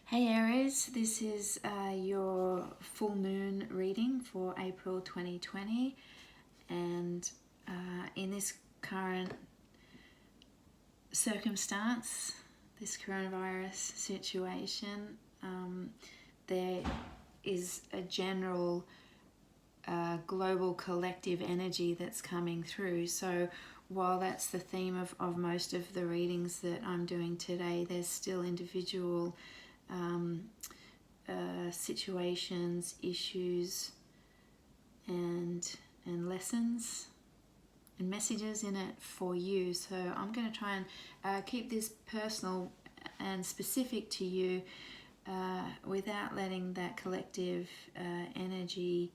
Hey Aries, this is your full moon reading for April 2020, and in this current circumstance, this coronavirus situation, there is a general global collective energy that's coming through. So while that's the theme of most of the readings that I'm doing today, there's still individual situations, issues, and lessons and messages in it for you. So I'm going to try and keep this personal and specific to you without letting that collective energy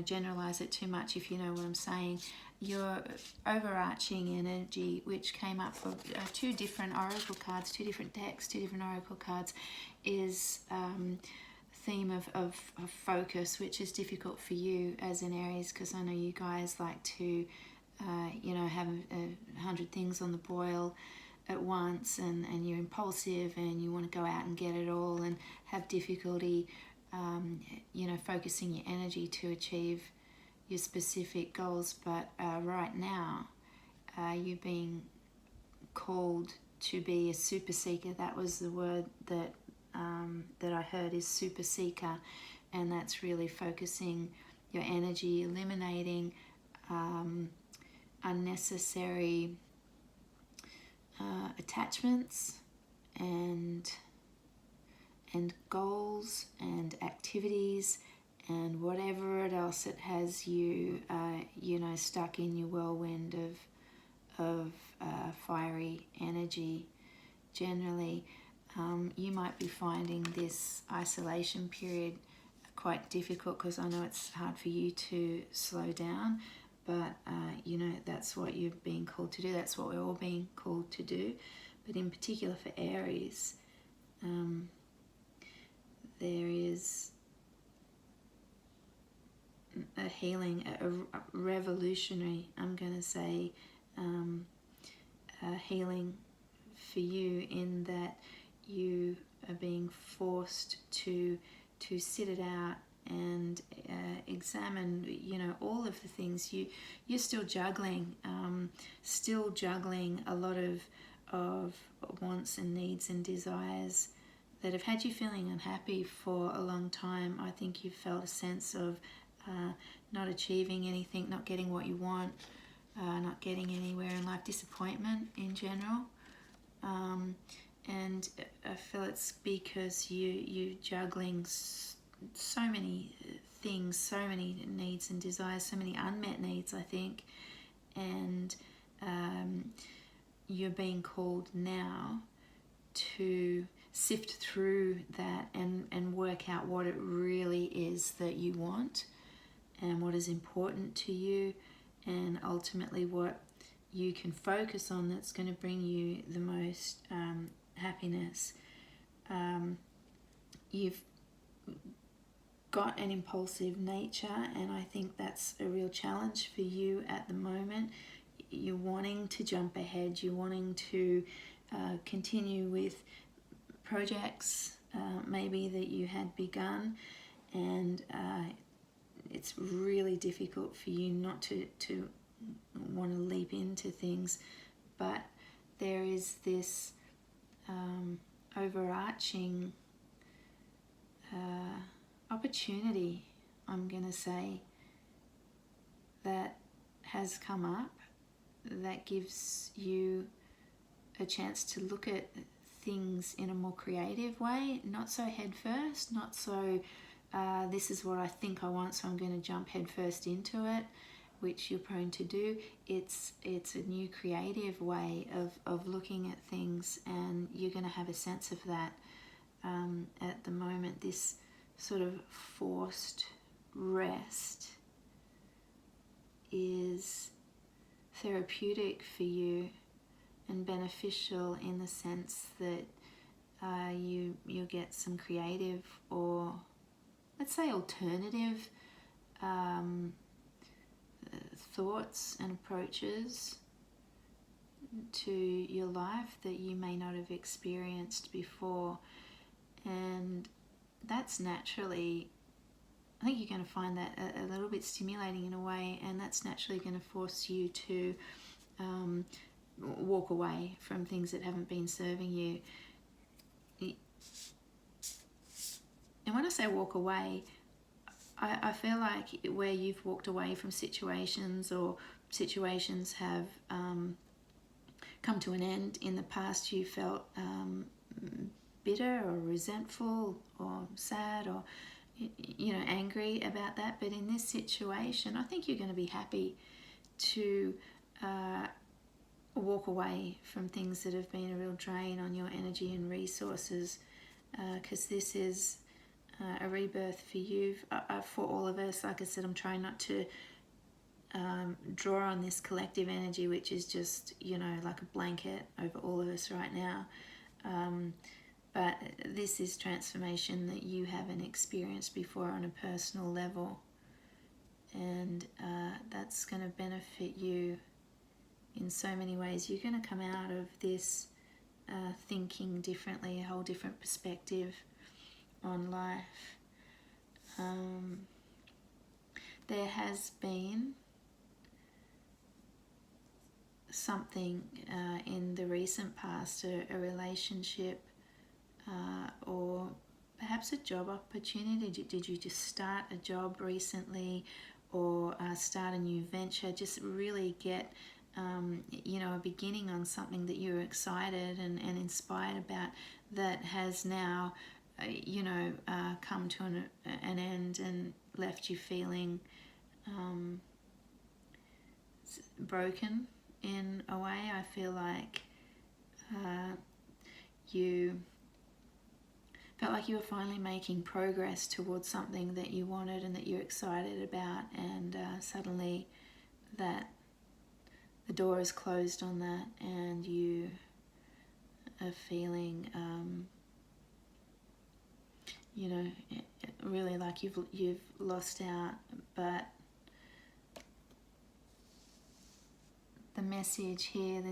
generalize it too much, if you know what I'm saying. Your overarching energy, which came up for two different oracle cards, two different decks, two different oracle cards, is theme of focus, which is difficult for you as an Aries, because I know you guys like to have 100 things on the boil at once, and you're impulsive and you want to go out and get it all and have difficulty focusing your energy to achieve your specific goals. But right now, you're being called to be a super seeker. That was the word that I heard, is super seeker, and that's really focusing your energy, eliminating unnecessary attachments and goals and activities and whatever else it has you stuck in your whirlwind of fiery energy. Generally, you might be finding this isolation period quite difficult, because I know it's hard for you to slow down, but that's what you're being called to do. That's what we're all being called to do. But in particular for Aries, there is a healing, a revolutionary, I'm going to say, a healing for you, in that you are being forced to sit it out and examine, all of the things you're still juggling a lot of wants and needs and desires that have had you feeling unhappy for a long time. I think you've felt a sense of not achieving anything, not getting what you want, not getting anywhere in life, disappointment in general. And I feel it's because you're juggling so many things, so many needs and desires, so many unmet needs, I think. And you're being called now to sift through that and work out what it really is that you want and what is important to you, and ultimately what you can focus on that's going to bring you the most happiness. You've got an impulsive nature, and I think that's a real challenge for you at the moment. You're wanting to jump ahead, you're wanting to continue with projects maybe that you had begun, and it's really difficult for you not to want to leap into things. But there is this overarching opportunity, I'm going to say, that has come up that gives you a chance to look at things in a more creative way, not so head first, not so this is what I think I want, so I'm going to jump head first into it, which you're prone to do. It's a new creative way of looking at things, and you're going to have a sense of that at the moment. This sort of forced rest is therapeutic for you and beneficial in the sense that you'll get some creative, or let's say alternative thoughts and approaches to your life that you may not have experienced before. And that's naturally, I think you're going to find that a little bit stimulating in a way, and that's naturally going to force you to walk away from things that haven't been serving you. And when I say walk away, I feel like where you've walked away from situations, or situations have come to an end in the past, you felt bitter or resentful or sad or angry about that. But in this situation, I think you're going to be happy to walk away from things that have been a real drain on your energy and resources, because this is a rebirth for you, for all of us. Like I said, I'm trying not to draw on this collective energy, which is just, like a blanket over all of us right now. But this is transformation that you haven't experienced before on a personal level. And that's going to benefit you in so many ways. You're going to come out of this thinking differently, a whole different perspective on life. There has been something in the recent past, a relationship, or perhaps a job opportunity. Did you just start a job recently, or start a new venture? Just really get a beginning on something that you're excited and inspired about, that has now come to an end and left you feeling broken in a way. I feel like you felt like you were finally making progress towards something that you wanted and that you're excited about, and suddenly that the door is closed on that, and you are feeling really like you've lost out. But the message here,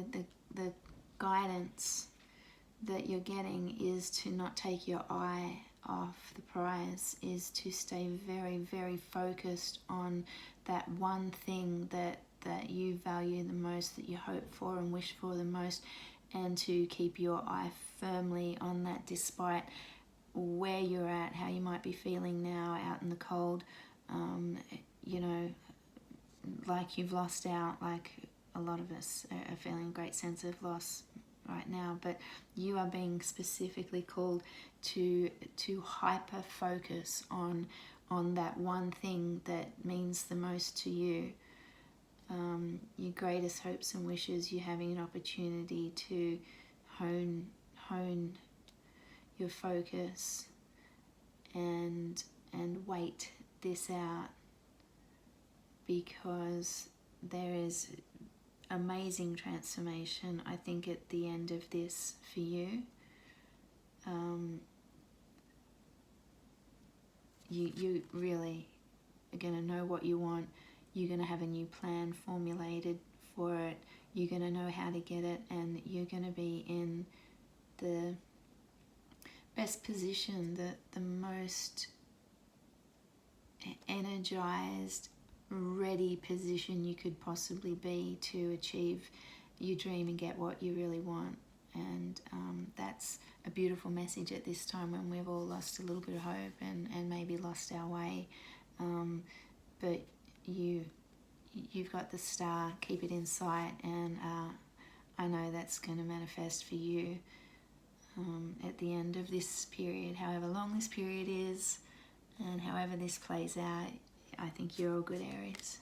the guidance that you're getting, is to not take your eye off the prize, is to stay very, very focused on that one thing that you value the most, that you hope for and wish for the most, and to keep your eye firmly on that, despite where you're at, how you might be feeling now out in the cold, like you've lost out, like a lot of us are feeling a great sense of loss right now. But you are being specifically called to hyper focus on that one thing that means the most to you. Your greatest hopes and wishes, you're having an opportunity to hone your focus and wait this out, because there is amazing transformation, I think, at the end of this for you. You really are going to know what you want. You're going to have a new plan formulated for it. You're going to know how to get it, and you're going to be in the best position, the most energized, ready position you could possibly be to achieve your dream and get what you really want. And that's a beautiful message at this time, when we've all lost a little bit of hope and maybe lost our way. But you've got the star, keep it in sight, and I know that's going to manifest for you at the end of this period, however long this period is, and however this plays out. I think you're all good, Aries.